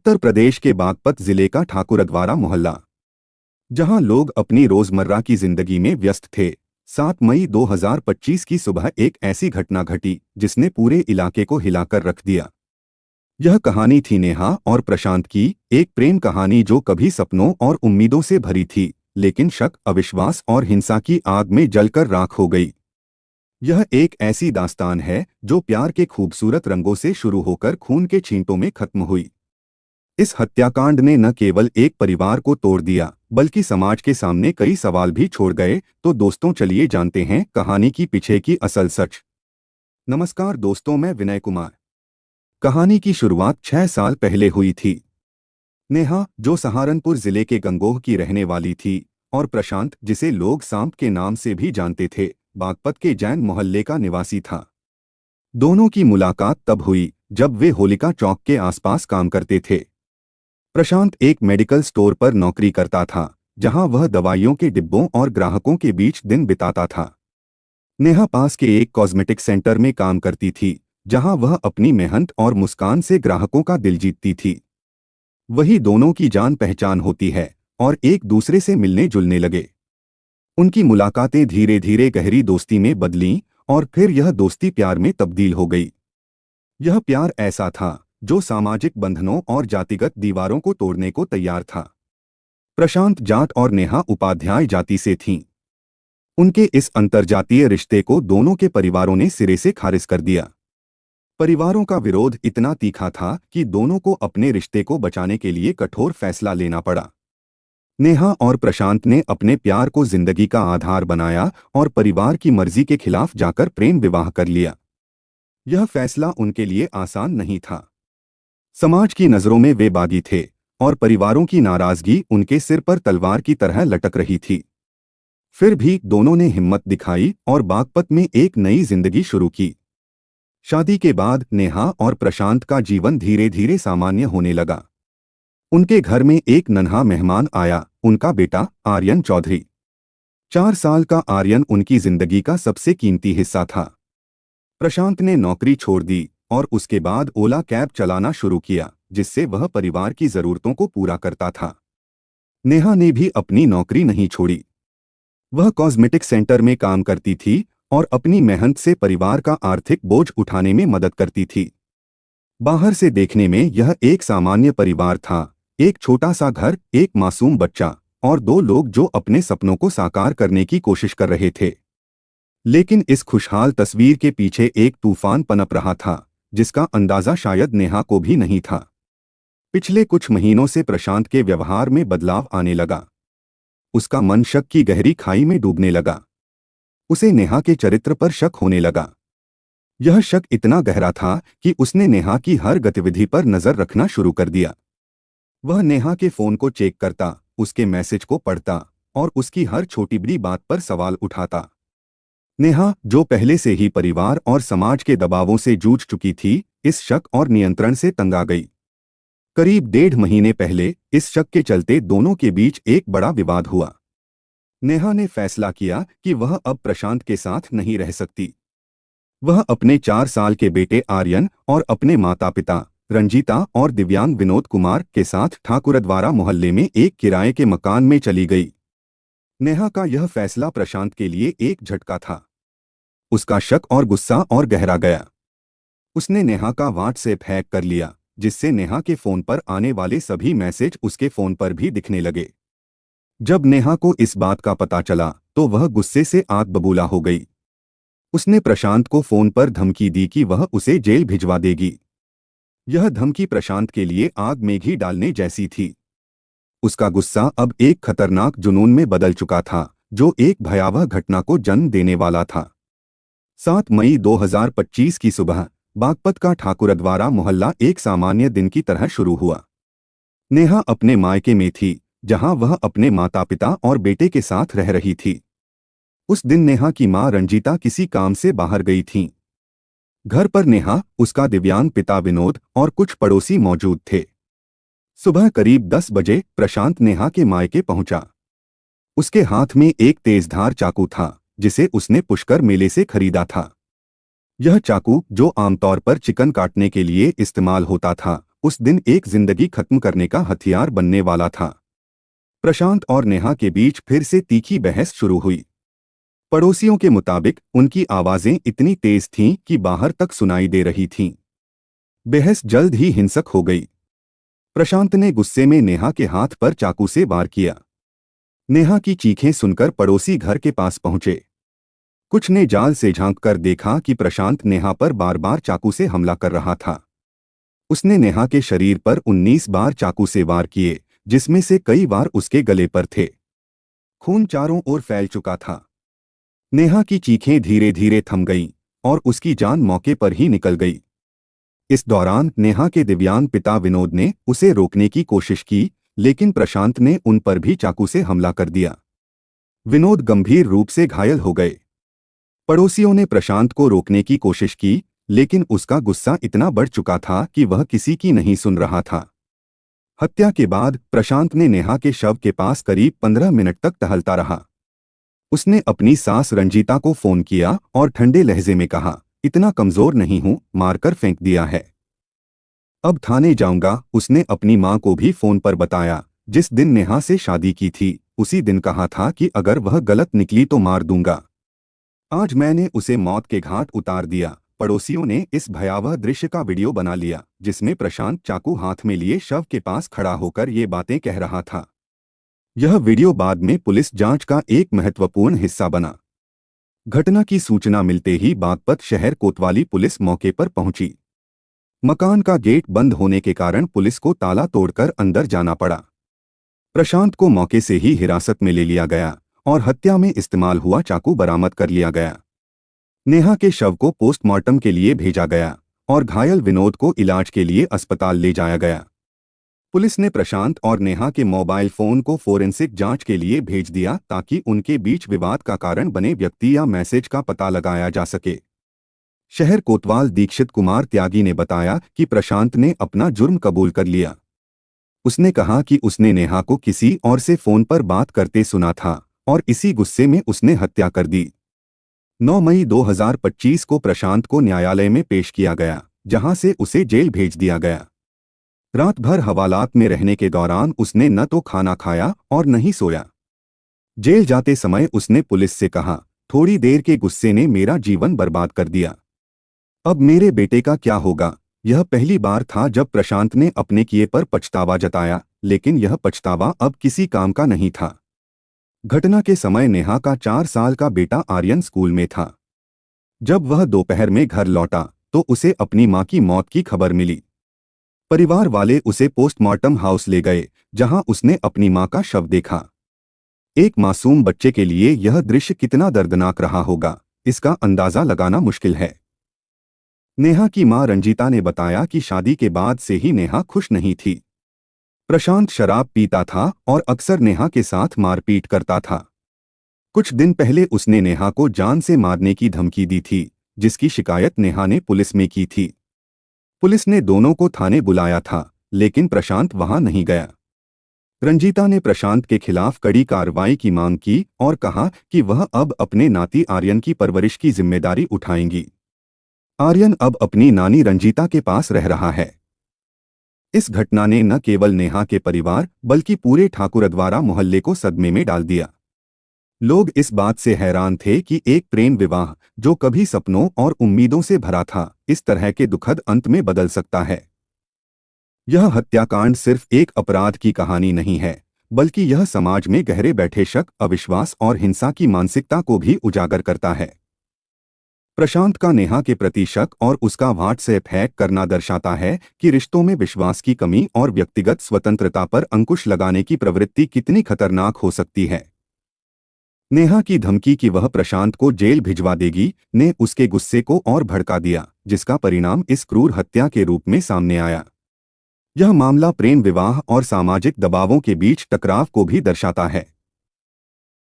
उत्तर प्रदेश के बागपत जिले का ठाकुरद्वारा मोहल्ला, जहां लोग अपनी रोजमर्रा की जिंदगी में व्यस्त थे। 7 मई 2025 की सुबह एक ऐसी घटना घटी जिसने पूरे इलाके को हिलाकर रख दिया। यह कहानी थी नेहा और प्रशांत की, एक प्रेम कहानी जो कभी सपनों और उम्मीदों से भरी थी, लेकिन शक, अविश्वास और हिंसा की आग में जलकर राख हो गई। यह एक ऐसी दास्तान है जो प्यार के खूबसूरत रंगों से शुरू होकर खून के छींटों में खत्म हुई। इस हत्याकांड ने न केवल एक परिवार को तोड़ दिया, बल्कि समाज के सामने कई सवाल भी छोड़ गए। तो दोस्तों, चलिए जानते हैं कहानी की पीछे की असल सच। नमस्कार दोस्तों, मैं विनय कुमार। कहानी की शुरुआत 6 साल पहले हुई थी। नेहा, जो सहारनपुर जिले के गंगोह की रहने वाली थी, और प्रशांत, जिसे लोग सांप के नाम से भी जानते थे, बागपत के जैन मोहल्ले का निवासी था। दोनों की मुलाकात तब हुई जब वे होलिका चौक के आसपास काम करते थे। प्रशांत एक मेडिकल स्टोर पर नौकरी करता था, जहां वह दवाइयों के डिब्बों और ग्राहकों के बीच दिन बिताता था। नेहा पास के एक कॉस्मेटिक सेंटर में काम करती थी, जहां वह अपनी मेहनत और मुस्कान से ग्राहकों का दिल जीतती थी। वही दोनों की जान पहचान होती है और एक दूसरे से मिलने जुलने लगे। उनकी मुलाकातें धीरे धीरे गहरी दोस्ती में बदलीं और फिर यह दोस्ती प्यार में तब्दील हो गई। यह प्यार ऐसा था जो सामाजिक बंधनों और जातिगत दीवारों को तोड़ने को तैयार था। प्रशांत जाट और नेहा उपाध्याय जाति से थीं। उनके इस अंतरजातीय रिश्ते को दोनों के परिवारों ने सिरे से खारिज कर दिया। परिवारों का विरोध इतना तीखा था कि दोनों को अपने रिश्ते को बचाने के लिए कठोर फैसला लेना पड़ा। नेहा और प्रशांत ने अपने प्यार को जिंदगी का आधार बनाया और परिवार की मर्जी के खिलाफ जाकर प्रेम विवाह कर लिया। यह फैसला उनके लिए आसान नहीं था। समाज की नज़रों में वे बागी थे और परिवारों की नाराजगी उनके सिर पर तलवार की तरह लटक रही थी। फिर भी दोनों ने हिम्मत दिखाई और बागपत में एक नई जिंदगी शुरू की। शादी के बाद नेहा और प्रशांत का जीवन धीरे धीरे सामान्य होने लगा। उनके घर में एक नन्हा मेहमान आया, उनका बेटा आर्यन चौधरी। 4 साल का आर्यन उनकी जिंदगी का सबसे कीमती हिस्सा था। प्रशांत ने नौकरी छोड़ दी और उसके बाद ओला कैब चलाना शुरू किया, जिससे वह परिवार की जरूरतों को पूरा करता था। नेहा ने भी अपनी नौकरी नहीं छोड़ी। वह कॉस्मेटिक सेंटर में काम करती थी और अपनी मेहनत से परिवार का आर्थिक बोझ उठाने में मदद करती थी। बाहर से देखने में यह एक सामान्य परिवार था, एक छोटा सा घर, एक मासूम बच्चा और 2 लोग जो अपने सपनों को साकार करने की कोशिश कर रहे थे। लेकिन इस खुशहाल तस्वीर के पीछे एक तूफान पनप रहा था, जिसका अंदाजा शायद नेहा को भी नहीं था। पिछले कुछ महीनों से प्रशांत के व्यवहार में बदलाव आने लगा। उसका मन शक की गहरी खाई में डूबने लगा। उसे नेहा के चरित्र पर शक होने लगा। यह शक इतना गहरा था कि उसने नेहा की हर गतिविधि पर नजर रखना शुरू कर दिया। वह नेहा के फोन को चेक करता, उसके मैसेज को पढ़ता और उसकी हर छोटी बड़ी बात पर सवाल उठाता। नेहा, जो पहले से ही परिवार और समाज के दबावों से जूझ चुकी थी, इस शक और नियंत्रण से तंग आ गई। करीब 1.5 महीने पहले इस शक के चलते दोनों के बीच एक बड़ा विवाद हुआ। नेहा ने फैसला किया कि वह अब प्रशांत के साथ नहीं रह सकती। वह अपने 4 साल के बेटे आर्यन और अपने माता पिता रंजीता और दिव्यांग विनोद कुमार के साथ ठाकुरद्वारा मोहल्ले में एक किराए के मकान में चली गई। नेहा का यह फैसला प्रशांत के लिए एक झटका था। उसका शक और गुस्सा और गहरा गया। उसने नेहा का व्हाट्सएप हैक कर लिया, जिससे नेहा के फोन पर आने वाले सभी मैसेज उसके फोन पर भी दिखने लगे। जब नेहा को इस बात का पता चला तो वह गुस्से से आग बबूला हो गई। उसने प्रशांत को फोन पर धमकी दी कि वह उसे जेल भिजवा देगी। यह धमकी प्रशांत के लिए आग में घी डालने जैसी थी। उसका गुस्सा अब एक खतरनाक जुनून में बदल चुका था, जो एक भयावह घटना को जन्म देने वाला था। 7 मई 2025 की सुबह बागपत का ठाकुरद्वारा मोहल्ला एक सामान्य दिन की तरह शुरू हुआ। नेहा अपने मायके में थी, जहां वह अपने माता पिता और बेटे के साथ रह रही थी। उस दिन नेहा की मां रंजीता किसी काम से बाहर गई थीं। घर पर नेहा, उसका दिव्यांग पिता विनोद और कुछ पड़ोसी मौजूद थे। सुबह करीब 10 बजे प्रशांत नेहा के मायके पहुंचा। उसके हाथ में एक तेजधार चाकू था, जिसे उसने पुष्कर मेले से खरीदा था। यह चाकू, जो आमतौर पर चिकन काटने के लिए इस्तेमाल होता था, उस दिन एक जिंदगी खत्म करने का हथियार बनने वाला था। प्रशांत और नेहा के बीच फिर से तीखी बहस शुरू हुई। पड़ोसियों के मुताबिक उनकी आवाजें इतनी तेज थीं कि बाहर तक सुनाई दे रही थीं। बहस जल्द ही हिंसक हो गई। प्रशांत ने गुस्से में नेहा के हाथ पर चाकू से वार किया। नेहा की चीखें सुनकर पड़ोसी घर के पास पहुंचे। कुछ ने जाल से झांक कर देखा कि प्रशांत नेहा पर बार बार चाकू से हमला कर रहा था। उसने नेहा के शरीर पर 19 बार चाकू से वार किए, जिसमें से कई बार उसके गले पर थे। खून चारों ओर फैल चुका था। नेहा की चीखें धीरे धीरे थम गईं और उसकी जान मौके पर ही निकल गई। इस दौरान नेहा के दिव्यांग पिता विनोद ने उसे रोकने की कोशिश की, लेकिन प्रशांत ने उन पर भी चाकू से हमला कर दिया। विनोद गंभीर रूप से घायल हो गए। पड़ोसियों ने प्रशांत को रोकने की कोशिश की, लेकिन उसका गुस्सा इतना बढ़ चुका था कि वह किसी की नहीं सुन रहा था। हत्या के बाद प्रशांत ने नेहा के शव के पास करीब 15 मिनट तक टहलता रहा। उसने अपनी सास रंजीता को फोन किया और ठंडे लहजे में कहा, इतना कमजोर नहीं हूं, मारकर फेंक दिया है। अब थाने जाऊंगा। उसने अपनी मां को भी फोन पर बताया। जिस दिन नेहा से शादी की थी, उसी दिन कहा था कि अगर वह गलत निकली तो मार दूंगा। आज मैंने उसे मौत के घाट उतार दिया। पड़ोसियों ने इस भयावह दृश्य का वीडियो बना लिया, जिसमें प्रशांत चाकू हाथ में लिए शव के पास खड़ा होकर ये बातें कह रहा था। यह वीडियो बाद में पुलिस जांच का एक महत्वपूर्ण हिस्सा बना। घटना की सूचना मिलते ही बागपत शहर कोतवाली पुलिस मौके पर पहुंची। मकान का गेट बंद होने के कारण पुलिस को ताला तोड़कर अंदर जाना पड़ा। प्रशांत को मौके से ही हिरासत में ले लिया गया और हत्या में इस्तेमाल हुआ चाकू बरामद कर लिया गया। नेहा के शव को पोस्टमार्टम के लिए भेजा गया और घायल विनोद को इलाज के लिए अस्पताल ले जाया गया। पुलिस ने प्रशांत और नेहा के मोबाइल फोन को फोरेंसिक जांच के लिए भेज दिया, ताकि उनके बीच विवाद का कारण बने व्यक्ति या मैसेज का पता लगाया जा सके। शहर कोतवाल दीक्षित कुमार त्यागी ने बताया कि प्रशांत ने अपना जुर्म कबूल कर लिया। उसने कहा कि उसने नेहा को किसी और से फोन पर बात करते सुना था और इसी गुस्से में उसने हत्या कर दी। 9 मई 2025 को प्रशांत को न्यायालय में पेश किया गया, जहां से उसे जेल भेज दिया गया। रात भर हवालात में रहने के दौरान उसने न तो खाना खाया और न ही सोया। जेल जाते समय उसने पुलिस से कहा, थोड़ी देर के गुस्से ने मेरा जीवन बर्बाद कर दिया। अब मेरे बेटे का क्या होगा। यह पहली बार था जब प्रशांत ने अपने किए पर पछतावा जताया, लेकिन यह पछतावा अब किसी काम का नहीं था। घटना के समय नेहा का 4 साल का बेटा आर्यन स्कूल में था। जब वह दोपहर में घर लौटा तो उसे अपनी मां की मौत की खबर मिली। परिवार वाले उसे पोस्टमार्टम हाउस ले गए, जहां उसने अपनी मां का शव देखा। एक मासूम बच्चे के लिए यह दृश्य कितना दर्दनाक रहा होगा, इसका अंदाजा लगाना मुश्किल है। नेहा की मां रंजीता ने बताया कि शादी के बाद से ही नेहा खुश नहीं थी। प्रशांत शराब पीता था और अक्सर नेहा के साथ मारपीट करता था। कुछ दिन पहले उसने नेहा को जान से मारने की धमकी दी थी, जिसकी शिकायत नेहा ने पुलिस में की थी। पुलिस ने दोनों को थाने बुलाया था, लेकिन प्रशांत वहां नहीं गया। रंजीता ने प्रशांत के खिलाफ कड़ी कार्रवाई की मांग की और कहा कि वह अब अपने नाती आर्यन की परवरिश की जिम्मेदारी उठाएंगी। आर्यन अब अपनी नानी रंजीता के पास रह रहा है। इस घटना ने न केवल नेहा के परिवार बल्कि पूरे ठाकुरद्वारा मोहल्ले को सदमे में डाल दिया। लोग इस बात से हैरान थे कि एक प्रेम विवाह, जो कभी सपनों और उम्मीदों से भरा था, इस तरह के दुखद अंत में बदल सकता है। यह हत्याकांड सिर्फ एक अपराध की कहानी नहीं है, बल्कि यह समाज में गहरे बैठे शक, अविश्वास और हिंसा की मानसिकता को भी उजागर करता है। प्रशांत का नेहा के प्रति शक और उसका व्हाट्सएप हैक करना दर्शाता है कि रिश्तों में विश्वास की कमी और व्यक्तिगत स्वतंत्रता पर अंकुश लगाने की प्रवृत्ति कितनी खतरनाक हो सकती है। नेहा की धमकी कि वह प्रशांत को जेल भिजवा देगी ने उसके गुस्से को और भड़का दिया, जिसका परिणाम इस क्रूर हत्या के रूप में सामने आया। यह मामला प्रेम विवाह और सामाजिक दबावों के बीच टकराव को भी दर्शाता है।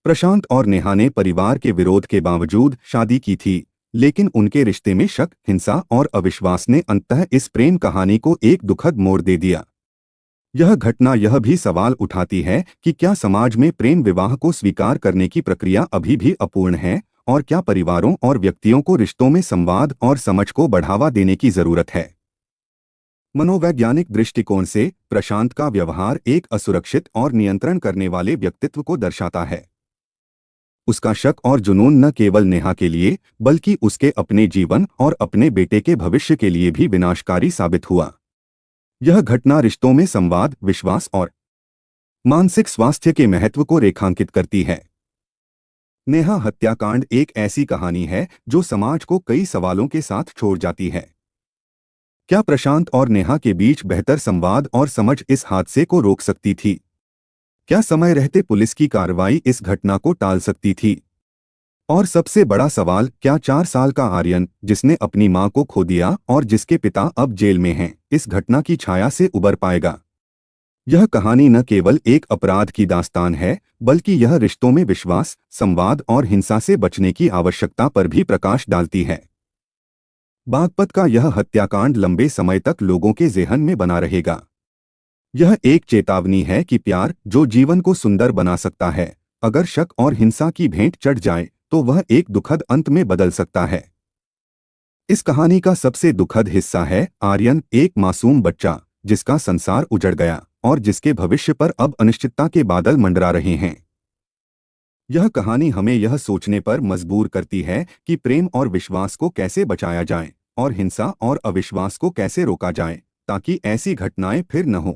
प्रशांत और नेहा ने परिवार के विरोध के बावजूद शादी की थी, लेकिन उनके रिश्ते में शक, हिंसा और अविश्वास ने अंततः इस प्रेम कहानी को एक दुखद मोड़ दे दिया। यह घटना यह भी सवाल उठाती है कि क्या समाज में प्रेम विवाह को स्वीकार करने की प्रक्रिया अभी भी अपूर्ण है, और क्या परिवारों और व्यक्तियों को रिश्तों में संवाद और समझ को बढ़ावा देने की जरूरत है। मनोवैज्ञानिक दृष्टिकोण से प्रशांत का व्यवहार एक असुरक्षित और नियंत्रण करने वाले व्यक्तित्व को दर्शाता है। उसका शक और जुनून न केवल नेहा के लिए बल्कि उसके अपने जीवन और अपने बेटे के भविष्य के लिए भी विनाशकारी साबित हुआ। यह घटना रिश्तों में संवाद, विश्वास और मानसिक स्वास्थ्य के महत्व को रेखांकित करती है। नेहा हत्याकांड एक ऐसी कहानी है जो समाज को कई सवालों के साथ छोड़ जाती है। क्या प्रशांत और नेहा के बीच बेहतर संवाद और समझ इस हादसे को रोक सकती थी? क्या समय रहते पुलिस की कार्रवाई इस घटना को टाल सकती थी? और सबसे बड़ा सवाल, क्या 4 साल का आर्यन, जिसने अपनी मां को खो दिया और जिसके पिता अब जेल में हैं, इस घटना की छाया से उबर पाएगा? यह कहानी न केवल एक अपराध की दास्तान है, बल्कि यह रिश्तों में विश्वास, संवाद और हिंसा से बचने की आवश्यकता पर भी प्रकाश डालती है। बागपत का यह हत्याकांड लंबे समय तक लोगों के ज़हन में बना रहेगा। यह एक चेतावनी है कि प्यार, जो जीवन को सुंदर बना सकता है, अगर शक और हिंसा की भेंट चढ़ जाए तो वह एक दुखद अंत में बदल सकता है। इस कहानी का सबसे दुखद हिस्सा है आर्यन, एक मासूम बच्चा जिसका संसार उजड़ गया और जिसके भविष्य पर अब अनिश्चितता के बादल मंडरा रहे हैं। यह कहानी हमें यह सोचने पर मजबूर करती है कि प्रेम और विश्वास को कैसे बचाया जाए और हिंसा और अविश्वास को कैसे रोका जाए, ताकि ऐसी घटनाएं फिर न हों।